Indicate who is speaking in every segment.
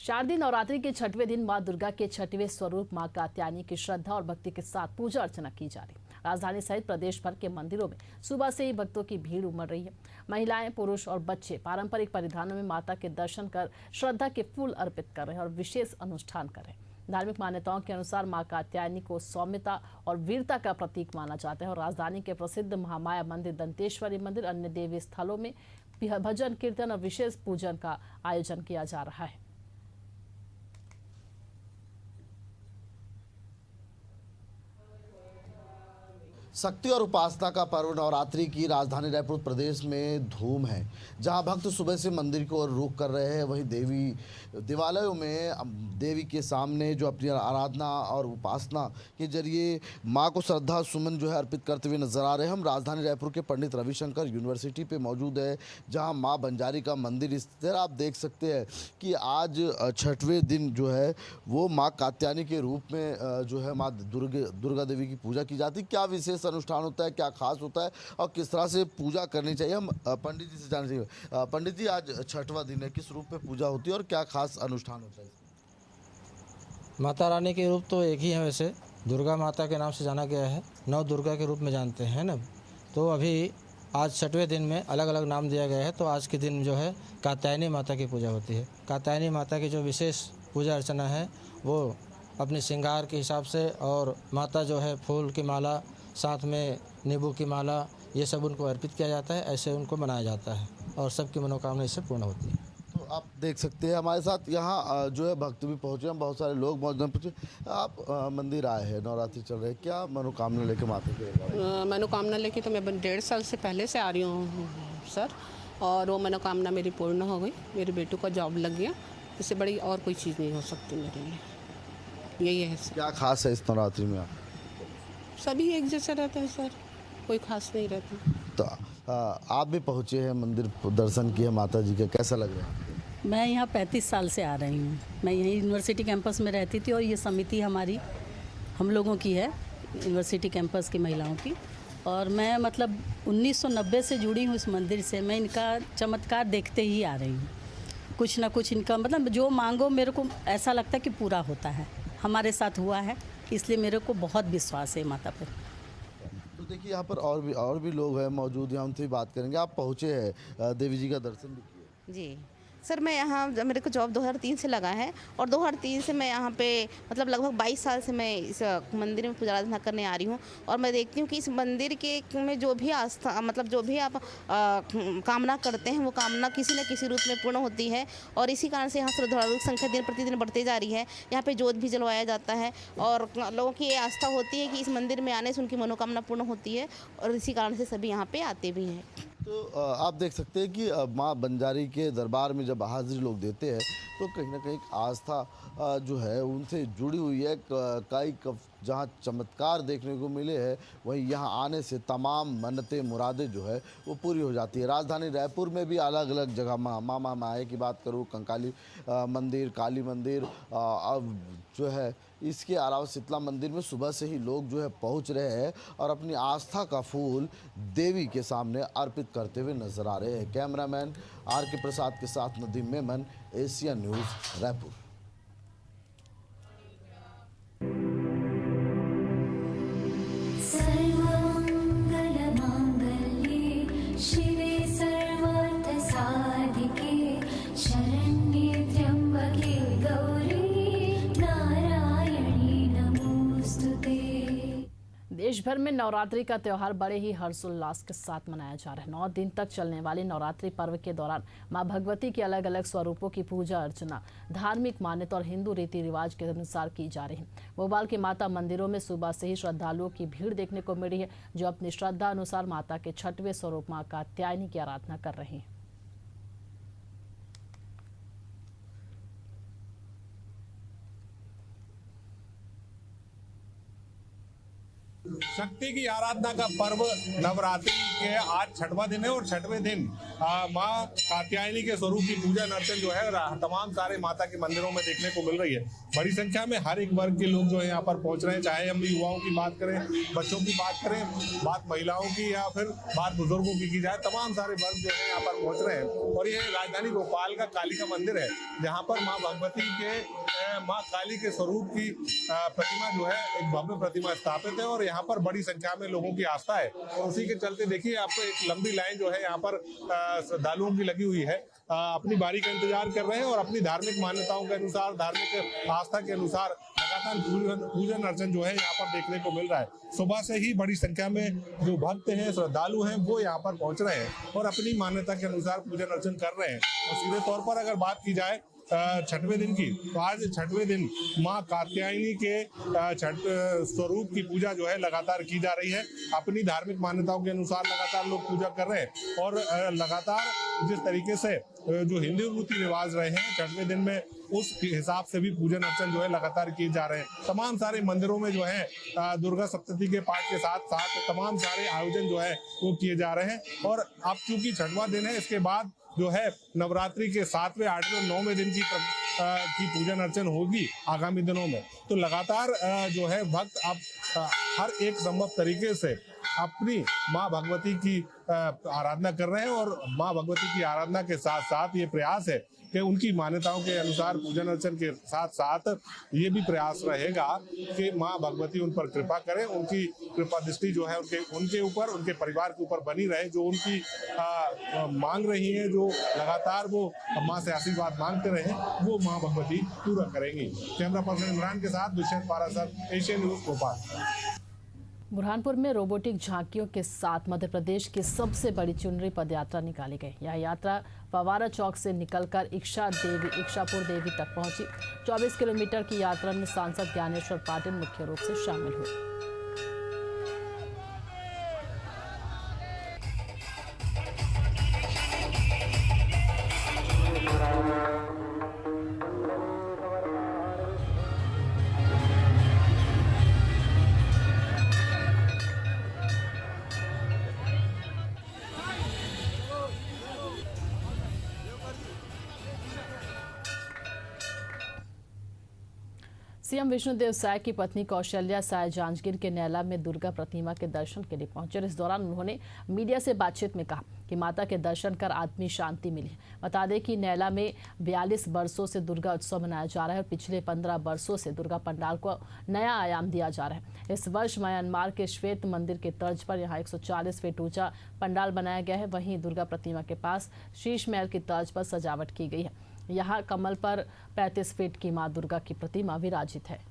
Speaker 1: शारदीय नवरात्रि के छठवें दिन मां दुर्गा के छठवें स्वरूप मां कात्यायनी की श्रद्धा और भक्ति के साथ पूजा अर्चना की जा रही है। राजधानी सहित प्रदेश भर के मंदिरों में सुबह से ही भक्तों की भीड़ उमड़ रही है। महिलाएं, पुरुष और बच्चे पारंपरिक परिधानों में माता के दर्शन कर श्रद्धा के फूल अर्पित कर रहे हैं और विशेष अनुष्ठान कर रहे हैं। धार्मिक मान्यताओं के अनुसार मां कात्यायनी को सौम्यता और वीरता का प्रतीक माना जाता है और राजधानी के प्रसिद्ध महामाया मंदिर, दंतेश्वरी मंदिर, अन्य देवी स्थलों में भजन, कीर्तन और विशेष पूजन का आयोजन किया जा रहा है।
Speaker 2: शक्ति और उपासना का पर्व नवरात्रि की राजधानी रायपुर प्रदेश में धूम है। जहां भक्त सुबह से मंदिर की ओर रुख कर रहे हैं, वहीं देवालयों में देवी के सामने जो अपनी आराधना और उपासना के जरिए मां को श्रद्धा सुमन जो है अर्पित करते हुए नजर आ रहे हैं। हम राजधानी रायपुर के पंडित रविशंकर यूनिवर्सिटी पे मौजूद है, जहां मां बंजारी का मंदिर स्थित है। आप देख सकते हैं कि आज छठवें दिन जो है वो माँ कात्यायनी के रूप में जो है माँ दुर्गा देवी की पूजा की जाती है। क्या विशेष अनुष्ठान होता है, क्या खास होता है और किस तरह से पूजा करनी चाहिए, हम पंडित जी से जानना चाहिए। पंडित जी, आज छठवां दिन है, किस रूप में पूजा होती है और क्या खास अनुष्ठान होता है?
Speaker 3: माता रानी के रूप तो एक ही है, वैसे दुर्गा माता के नाम से जाना गया है, नौ दुर्गा के रूप में जानते हैं ना। तो अभी आज छठवें दिन में अलग अलग नाम दिया गया है। तो आज के दिन जो है कात्यायनी माता की पूजा होती है। कात्यायनी माता की जो विशेष पूजा अर्चना है वो अपने श्रृंगार के हिसाब से, और माता जो है फूल की माला, साथ में नींबू की माला, ये सब उनको अर्पित किया जाता है। ऐसे उनको मनाया जाता है और सबकी मनोकामना इससे पूर्ण होती है।
Speaker 2: तो आप देख सकते हैं हमारे साथ यहाँ जो है भक्त भी पहुँचे हैं, बहुत सारे लोग मौजूद हैं। आप मंदिर आए हैं, नवरात्रि चल रहे हैं, क्या मनोकामना लेके माता के?
Speaker 4: मनोकामना लेके तो मैं 1.5 साल से पहले से आ रही हूँ सर, और वो मनोकामना मेरी पूर्ण हो गई। मेरे बेटू का जॉब लग गया, इससे बड़ी और कोई चीज़ नहीं हो सकती मेरे लिए। यही है सर।
Speaker 2: क्या खास है इस नवरात्रि में? आप
Speaker 4: सभी एक जैसे रहते हैं सर, कोई खास नहीं रहता।
Speaker 2: तो आप भी पहुँचे हैं मंदिर, दर्शन किए माता जी के, कैसा लग रहा है?
Speaker 5: मैं यहाँ 35 साल से आ रही हूँ। मैं यहीं यूनिवर्सिटी कैंपस में रहती थी और ये समिति हमारी हम लोगों की है, यूनिवर्सिटी कैंपस की महिलाओं की। और मैं मतलब 1990 से जुड़ी हूँ इस मंदिर से। मैं इनका चमत्कार देखते ही आ रही हूँ। कुछ ना कुछ इनका मतलब जो मांगो, मेरे को ऐसा लगता है कि पूरा होता है। हमारे साथ हुआ है, इसलिए मेरे को बहुत विश्वास है माता पर।
Speaker 2: तो देखिए यहाँ पर और भी लोग हैं मौजूद, हैं उनसे भी बात करेंगे। आप पहुँचे हैं, देवी जी का दर्शन भी किए?
Speaker 6: जी सर, मैं यहाँ, मेरे को जॉब 2003 से लगा है और 2003 से मैं यहाँ पे मतलब लगभग 22 साल से मैं इस मंदिर में पूजा आराधना करने आ रही हूँ। और मैं देखती हूँ कि इस मंदिर के में जो भी आस्था, मतलब जो भी आप कामना करते हैं वो कामना किसी न किसी रूप में पूर्ण होती है। और इसी कारण से यहाँ श्रद्धालुओं की संख्या दिन प्रतिदिन बढ़ती जा रही है। यहाँ पे जोत भी जलवाया जाता है और लोगों की ये आस्था होती है कि इस मंदिर में आने से उनकी मनोकामना पूर्ण होती है, और इसी कारण से सभी यहाँ पे आते भी हैं।
Speaker 2: तो आप देख सकते हैं कि माँ बंजारी के दरबार में जब हाजिरी लोग देते हैं तो कहीं ना कहीं आस्था जो है उनसे जुड़ी हुई है। कई जहाँ चमत्कार देखने को मिले हैं, वहीं यहाँ आने से तमाम मन्नतें, मुरादें जो है वो पूरी हो जाती है। राजधानी रायपुर में भी अलग अलग जगह माँ माए की बात करूँ, कंकाली मंदिर, काली मंदिर, अब जो है इसके अलावा शीतला मंदिर में सुबह से ही लोग जो है पहुंच रहे हैं और अपनी आस्था का फूल देवी के सामने अर्पित करते हुए नजर आ रहे हैं। Cameraman R K. प्रसाद के साथ नदीम मेमन, एशियन न्यूज़, रायपुर।
Speaker 1: देश भर में नवरात्रि का त्यौहार बड़े ही हर्षोल्लास के साथ मनाया जा रहा है। 9 दिन तक चलने वाले नवरात्रि पर्व के दौरान मां भगवती के अलग अलग स्वरूपों की पूजा अर्चना धार्मिक मान्यता और हिंदू रीति रिवाज के अनुसार की जा रही है। भोपाल के माता मंदिरों में सुबह से ही श्रद्धालुओं की भीड़ देखने को मिली है, जो अपनी श्रद्धा अनुसार माता के छठवें स्वरूप मां कात्यायनी की आराधना कर रहे हैं।
Speaker 7: Yes. शक्ति की आराधना का पर्व नवरात्रि के आज 6वां दिन है और 6वें दिन माँ कात्यायनी के स्वरूप की पूजा अर्चन जो है तमाम सारे माता के मंदिरों में देखने को मिल रही है। बड़ी संख्या में हर एक वर्ग के लोग जो है यहाँ पर पहुंच रहे हैं, चाहे हम युवाओं की बात करें, बच्चों की बात करें, बात महिलाओं की या फिर बात बुजुर्गों की जाए, तमाम सारे वर्ग जो है यहाँ पर पहुंच रहे हैं। और ये राजधानी भोपाल का काली का मंदिर है, जहाँ पर माँ भगवती के माँ काली के स्वरूप की प्रतिमा जो है एक भव्य प्रतिमा स्थापित है और यहाँ पर बड़ी संख्या में लोगों की आस्था है। और उसी के चलते देखिए आपको एक लंबी लाइन जो है यहाँ पर श्रद्धालुओं की लगी हुई है, अपनी बारी का इंतजार कर रहे हैं और अपनी धार्मिक मान्यताओं के अनुसार, धार्मिक आस्था के अनुसार लगातार पूजन अर्चन जो है यहाँ पर देखने को मिल रहा है। सुबह से ही बड़ी संख्या में जो भक्त हैं, श्रद्धालु हैं, वो यहाँ पर पहुंच रहे हैं और अपनी मान्यता के अनुसार पूजन अर्चन कर रहे हैं। और सीधे तौर पर अगर बात की जाए 6वें दिन की, तो आज 6वें दिन माँ कात्यायनी के छठ स्वरूप की पूजा जो है लगातार की जा रही है। अपनी धार्मिक मान्यताओं के अनुसार लगातार लोग पूजा कर रहे हैं और लगातार जिस तरीके से जो हिंदू रीति रिवाज रहे हैं 6वें दिन में, उस हिसाब से भी पूजन अर्चन जो है लगातार किए जा रहे हैं। तमाम सारे मंदिरों में जो है दुर्गा सप्तशती के पाठ के साथ साथ तमाम सारे आयोजन जो है वो किए जा रहे हैं। और अब चूंकि 6वां दिन है, इसके बाद जो है नवरात्रि के 7वें, 8वें और 9वें दिन की पूजन अर्चन होगी आगामी दिनों में। तो लगातार जो है भक्त अब हर एक संभव तरीके से अपनी माँ भगवती की आराधना कर रहे हैं और माँ भगवती की आराधना के साथ साथ ये प्रयास है कि उनकी मान्यताओं के अनुसार पूजन अर्चन के साथ साथ ये भी प्रयास रहेगा कि माँ भगवती उन पर कृपा करें, उनकी कृपा दृष्टि जो है उनके ऊपर, उनके परिवार के ऊपर बनी रहे। जो उनकी मांग रही है, जो लगातार वो माँ से आशीर्वाद मांगते रहे, वो माँ भगवती पूरा करेंगी। कैमरा पर्सन इमरान के साथ दुष्यंत पारासर, एशियन न्यूज भोपाल।
Speaker 1: बुरहानपुर में रोबोटिक झांकियों के साथ मध्य प्रदेश की सबसे बड़ी चुनरी पदयात्रा निकाली गई। यह यात्रा फवारा चौक से निकलकर इक्षापुर देवी तक पहुंची। 24 किलोमीटर की यात्रा में सांसद ज्ञानेश्वर पाटिल मुख्य रूप से शामिल हुए। सीएम विष्णुदेव साय की पत्नी कौशल्या साय जांजगीर के नैला में दुर्गा प्रतिमा के दर्शन के लिए पहुंचे। इस दौरान उन्होंने मीडिया से बातचीत में कहा कि माता के दर्शन कर आत्मी शांति मिली। बता दें कि नैला में 42 वर्षों से दुर्गा उत्सव मनाया जा रहा है और पिछले 15 वर्षों से दुर्गा पंडाल को नया आयाम दिया जा रहा है। इस वर्ष म्यांमार के श्वेत मंदिर के तर्ज पर यहाँ 140 फीट ऊंचा पंडाल बनाया गया है। वहीं दुर्गा प्रतिमा के पास शीश महल की तर्ज पर सजावट की गई है। यहाँ कमल पर 35 फीट की मां दुर्गा की प्रतिमा विराजित है।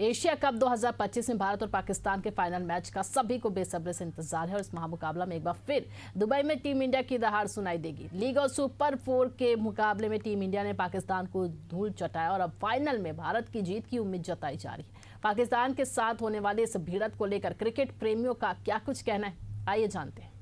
Speaker 1: एशिया कप 2025 में भारत और पाकिस्तान के फाइनल मैच का सभी को बेसब्री से इंतजार है और इस महामुकाबला में एक बार फिर दुबई में टीम इंडिया की दहाड़ सुनाई देगी। लीग और सुपर 4 के मुकाबले में टीम इंडिया ने पाकिस्तान को धूल चटाया और अब फाइनल में भारत की जीत की उम्मीद जताई जा रही है। पाकिस्तान के साथ होने वाले इस भिड़ंत को लेकर क्रिकेट प्रेमियों का क्या कुछ कहना है, आइए जानते हैं।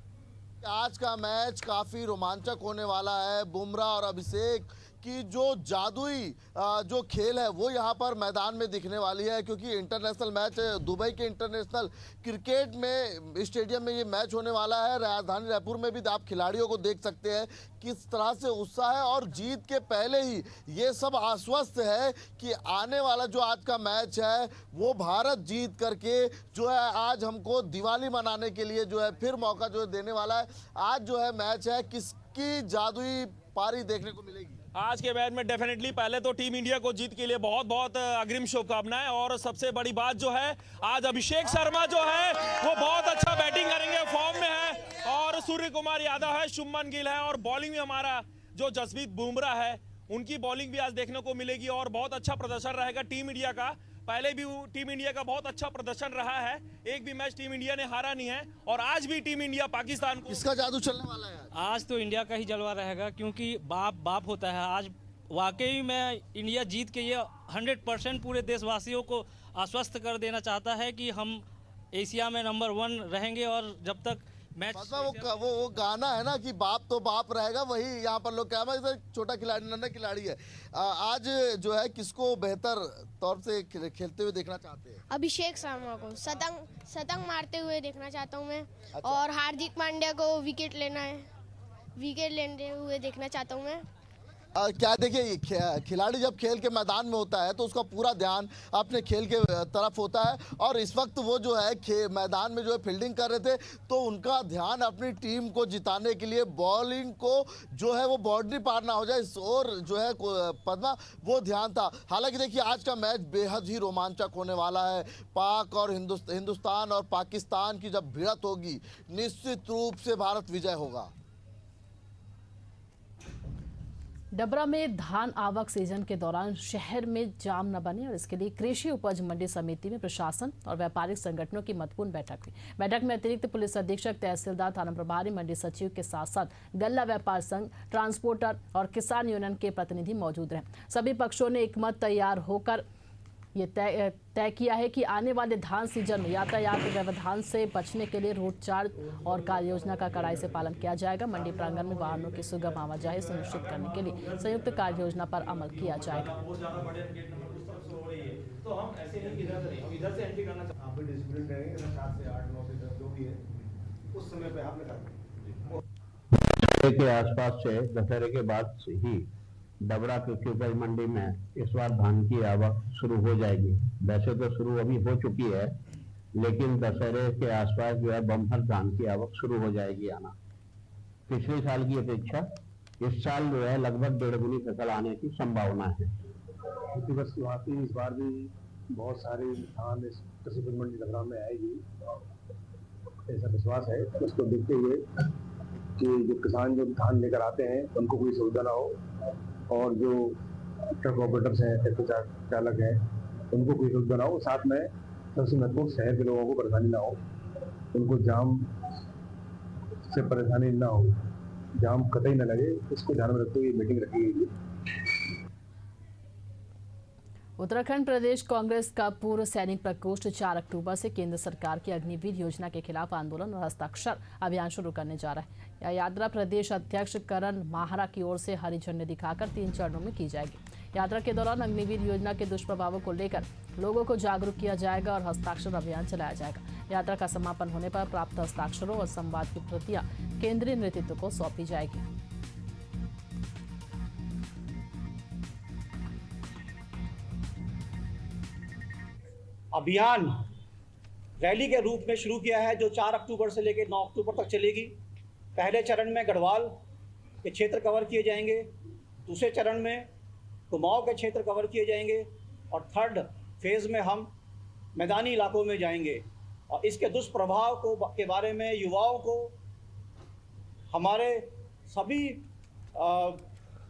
Speaker 2: आज का मैच काफी रोमांचक होने वाला है। बुमराह और अभिषेक की जो जादुई जो खेल है वो यहाँ पर मैदान में दिखने वाली है, क्योंकि इंटरनेशनल मैच दुबई के इंटरनेशनल क्रिकेट में स्टेडियम में ये मैच होने वाला है। राजधानी रायपुर में भी आप खिलाड़ियों को देख सकते हैं किस तरह से उत्साह है और जीत के पहले ही ये सब आश्वस्त है कि आने वाला जो आज का मैच है वो भारत जीत करके जो है आज हमको दिवाली मनाने के लिए जो है फिर मौका जो है देने वाला है। आज जो है मैच है, किसकी जादुई पारी देखने को मिलेगी
Speaker 8: आज के मैच में? डेफिनेटली पहले तो टीम इंडिया को जीत के लिए बहुत बहुत अग्रिम शुभकामनाएं और सबसे बड़ी बात जो है आज अभिषेक शर्मा जो है वो बहुत अच्छा बैटिंग करेंगे, फॉर्म में है और सूर्य कुमार यादव है, शुभमन गिल है और बॉलिंग में हमारा जो जसप्रीत बुमराह है उनकी बॉलिंग भी आज देखने को मिलेगी और बहुत अच्छा प्रदर्शन रहेगा टीम इंडिया का। पहले भी टीम इंडिया का बहुत अच्छा प्रदर्शन रहा है, एक भी मैच टीम इंडिया ने हारा नहीं है और आज भी टीम इंडिया पाकिस्तान को
Speaker 2: किसका जादू चलने वाला है
Speaker 9: आज तो इंडिया का ही जलवा रहेगा, क्योंकि बाप होता है। आज वाकई में इंडिया जीत के ये 100% पूरे देशवासियों को आश्वस्त कर देना चाहता है कि हम एशिया में नंबर 1 रहेंगे और जब तक मैच
Speaker 2: वो गाना है ना कि बाप तो बाप रहेगा, वही यहाँ पर लोग क्या छोटा खिलाड़ी नन्हा खिलाड़ी है। आज जो है किसको बेहतर तौर से खेलते हुए देखना चाहते हैं?
Speaker 10: अभिषेक शर्मा को शतंग मारते हुए देखना चाहता हूँ मैं। अच्छा। और हार्दिक पांड्या को विकेट लेते हुए देखना चाहता हूँ मैं।
Speaker 2: क्या देखिए, खिलाड़ी जब खेल के मैदान में होता है तो उसका पूरा ध्यान अपने खेल के तरफ होता है और इस वक्त वो जो है मैदान में जो है फील्डिंग कर रहे थे तो उनका ध्यान अपनी टीम को जिताने के लिए बॉलिंग को जो है वो बाउंड्री पार ना हो जाए और जो है पद्मा वो ध्यान था। हालांकि देखिए आज का मैच बेहद ही रोमांचक होने वाला है। पाक और हिंदुस्तान और पाकिस्तान की जब भिड़ंत होगी निश्चित रूप से भारत विजय होगा।
Speaker 1: डबरा में धान आवक सीजन के दौरान शहर में जाम न बने और इसके लिए कृषि उपज मंडी समिति में प्रशासन और व्यापारिक संगठनों की महत्वपूर्ण बैठक हुई। बैठक में अतिरिक्त पुलिस अधीक्षक, तहसीलदार, थाना प्रभारी, मंडी सचिव के साथ साथ गल्ला व्यापार संघ, ट्रांसपोर्टर और किसान यूनियन के प्रतिनिधि मौजूद रहे। सभी पक्षों ने एक मत तैयार होकर ये तय किया है कि आने वाले धान सीजन में यातायात व्यवधान से बचने के लिए रूट चार्ज और कार्य योजना का कड़ाई से पालन किया जाएगा। मंडी प्रांगण में वाहनों की सुगम आवाजाही सुनिश्चित करने के लिए संयुक्त कार्य योजना पर अमल किया जाएगा।
Speaker 11: के आसपास से दशहरे के बाद से ही डबरा कृषि उपज मंडी में इस बार धान की आवक शुरू हो जाएगी। वैसे तो शुरू अभी हो चुकी है, लेकिन दशहरे के आसपास जो है बम्पर धान की आवक शुरू हो जाएगी आना। पिछले साल की अपेक्षा इस साल जो है लगभग 1.5 गुनी फसल आने की संभावना है।
Speaker 12: बस वाकई इस बार भी बहुत सारी धान इस कृषि उपज मंडी डबरा में आएगी, ऐसा विश्वास है। उसको देखते हुए कि जो किसान जो धान लेकर आते हैं उनको कोई सुविधा ना हो और जो ट्रक ऑपरेटर्स हैं, ट्रैक्टर चालक हैं, उनको कोई सुविधा ना हो। साथ में सबसे महत्वपूर्ण शहर के लोगों को परेशानी ना हो, उनको जाम से परेशानी ना हो, जाम कतई ना लगे, इसको ध्यान में रखते हुए मीटिंग रखी गई है।
Speaker 1: उत्तराखंड प्रदेश कांग्रेस का पूर्व सैनिक प्रकोष्ठ 4 अक्टूबर से केंद्र सरकार की अग्निवीर योजना के खिलाफ आंदोलन और हस्ताक्षर अभियान शुरू करने जा रहा है। यह यात्रा प्रदेश अध्यक्ष करण माहरा की ओर से हरी झंडी दिखाकर 3 चरणों में की जाएगी। यात्रा के दौरान अग्निवीर योजना के दुष्प्रभावों को लेकर लोगों को जागरूक किया जाएगा और हस्ताक्षर अभियान चलाया जाएगा। यात्रा का समापन होने पर प्राप्त हस्ताक्षरों और संवाद की प्रतियां केंद्रीय नेतृत्व को सौंपी जाएगी।
Speaker 13: अभियान रैली के रूप में शुरू किया है, जो 4 अक्टूबर से लेकर 9 अक्टूबर तक चलेगी। पहले चरण में गढ़वाल के क्षेत्र कवर किए जाएंगे, दूसरे चरण में कुमाऊं के क्षेत्र कवर किए जाएंगे और थर्ड फेज़ में हम मैदानी इलाकों में जाएंगे और इसके दुष्प्रभाव के बारे में युवाओं को, हमारे सभी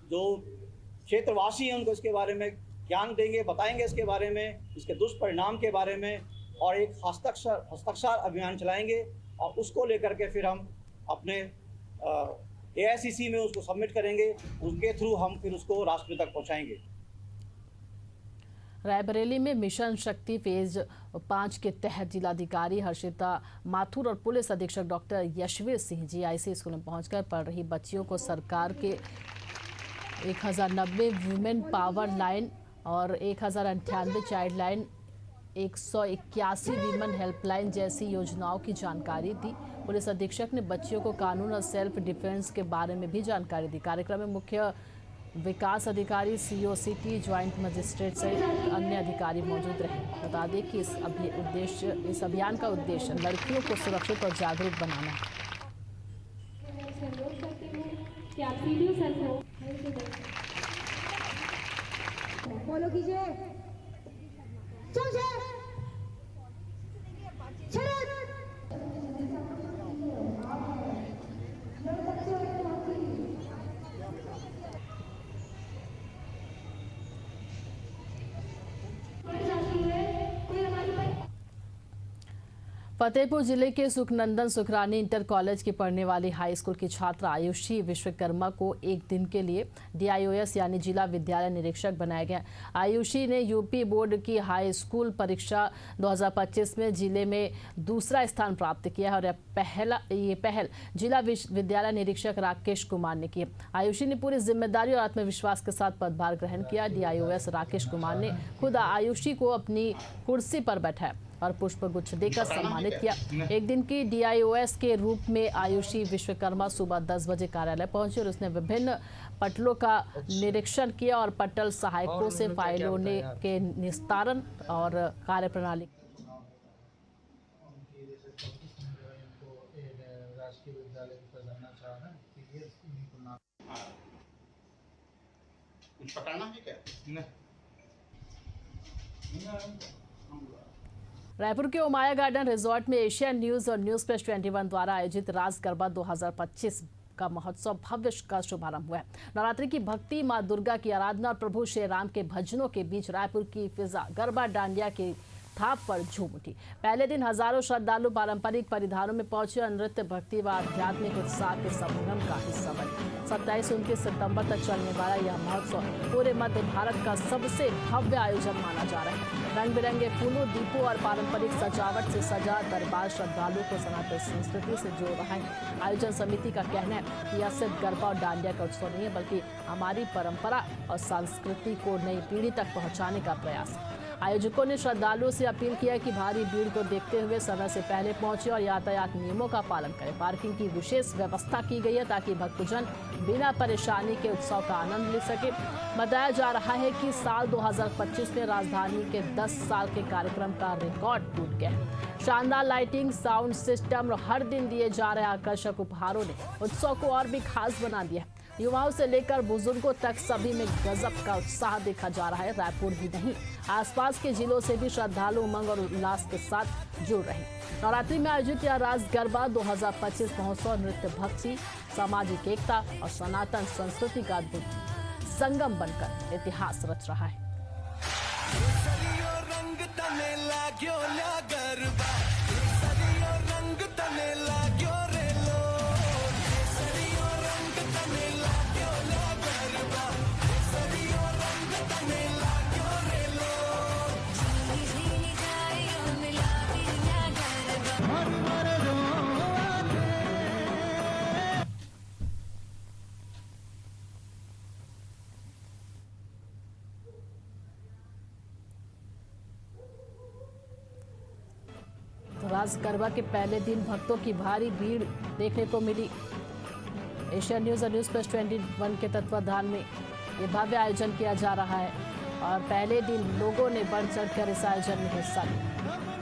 Speaker 13: जो क्षेत्रवासी हैं उनको इसके बारे में ज्ञान देंगे, बताएंगे इसके बारे में, इसके दुष्परिणाम के बारे में और एक हस्ताक्षर अभियान चलाएंगे और उसको लेकर के फिर हम अपने AICC में उसको सबमिट करेंगे, उसके थ्रू हम फिर उसको राष्ट्रपति तक पहुंचाएंगे।
Speaker 1: रायबरेली में मिशन शक्ति फेज 5 के तहत जिलाधिकारी हर्षिता माथुर और पुलिस अधीक्षक doctor Yashveer Singh GIC school में पहुंचकर पढ़ रही बच्चियों को सरकार के 1090 वुमेन पावर लाइन और 1098 चाइल्ड लाइन, 181 वीमेन हेल्पलाइन जैसी योजनाओं की जानकारी दी। पुलिस अधीक्षक ने बच्चियों को कानून और सेल्फ डिफेंस के बारे में भी जानकारी दी। कार्यक्रम में मुख्य विकास अधिकारी, CO सिटी, ज्वाइंट मजिस्ट्रेट सहित अन्य अधिकारी मौजूद रहे। बता दें कि इस अभियान का उद्देश्य लड़कियों को सुरक्षित और जागरूक बनाना है।
Speaker 14: फॉलो कीजिए।
Speaker 1: फतेहपुर जिले के सुखनंदन सुखरानी इंटर कॉलेज की पढ़ने वाली हाई स्कूल की छात्रा आयुषी विश्वकर्मा को एक दिन के लिए DIOS यानी जिला विद्यालय निरीक्षक बनाया गया। आयुषी ने यूपी बोर्ड की हाई स्कूल परीक्षा 2025 में जिले में दूसरा स्थान प्राप्त किया है और ये पहल जिला विद्यालय निरीक्षक राकेश कुमार ने की। आयुषी ने पूरी जिम्मेदारी और आत्मविश्वास के साथ पदभार ग्रहण किया। DIOS राकेश कुमार ने खुद आयुषी को अपनी कुर्सी पर बैठाया और पुष्प गुच्छ देकर सम्मानित किया। एक दिन की DIOS के रूप में आयुषी विश्वकर्मा सुबह 10 बजे कार्यालय पहुंची और उसने विभिन्न पटलों का निरीक्षण किया और पटल सहायकों से फाइलों के निस्तारण और कार्यप्रणाली रायपुर के ओमाया गार्डन रिजॉर्ट में एशियन न्यूज और न्यूज प्लस 21 द्वारा आयोजित रास गरबा 2025 का महोत्सव भव्य का शुभारंभ हुआ है। नवरात्रि की भक्ति, मां दुर्गा की आराधना और प्रभु श्री राम के भजनों के बीच रायपुर की फिजा गरबा डांडिया की थाप पर झूम उठी। पहले दिन हजारों श्रद्धालु पारंपरिक परिधानों में पहुंचे और नृत्य, भक्ति व आध्यात्मिक उत्साह के संगम का हिस्सा बने। 27-29 सितंबर तक चलने वाला यह महोत्सव पूरे मध्य भारत का सबसे भव्य आयोजन माना जा रहा है। रंग बिरंगे फूलों, दीपों और पारंपरिक सजावट से सजा दरबार श्रद्धालुओं को सनातन संस्कृति से जोड़ रहा है। आयोजन समिति का कहना है कि यह सिर्फ गरबा और डांडिया का उत्सव नहीं है, बल्कि हमारी परंपरा और संस्कृति को नई पीढ़ी तक पहुंचाने का प्रयास है। आयोजकों ने श्रद्धालुओं से अपील किया कि भारी भीड़ को देखते हुए समय से पहले पहुंचे और यातायात नियमों का पालन करें। पार्किंग की विशेष व्यवस्था की गई है ताकि भक्तजन बिना परेशानी के उत्सव का आनंद ले सके। बताया जा रहा है कि साल 2025 में राजधानी के 10 साल के कार्यक्रम का रिकॉर्ड टूट गया है। शानदार लाइटिंग, साउंड सिस्टम और हर दिन दिए जा रहे आकर्षक उपहारों ने उत्सव को और भी खास बना दिया है। युवाओं से लेकर बुजुर्गों तक सभी में गजब का उत्साह देखा जा रहा है। रायपुर ही नहीं, आसपास के जिलों से भी श्रद्धालु उमंग और उल्लास के साथ जुड़ रहे। नवरात्रि में आयोजित यह रास गरबा 2025 महोत्सव नृत्य, भक्ति, सामाजिक एकता और सनातन संस्कृति का अद्भुत संगम बनकर इतिहास रच रहा है। रास गरबा के पहले दिन भक्तों की भारी भीड़ देखने को मिली। एशियन न्यूज और न्यूज प्लस 21 के तत्वाधान में ये भव्य आयोजन किया जा रहा है और पहले दिन लोगों ने बढ़ चढ़कर इस आयोजन में हिस्सा लिया।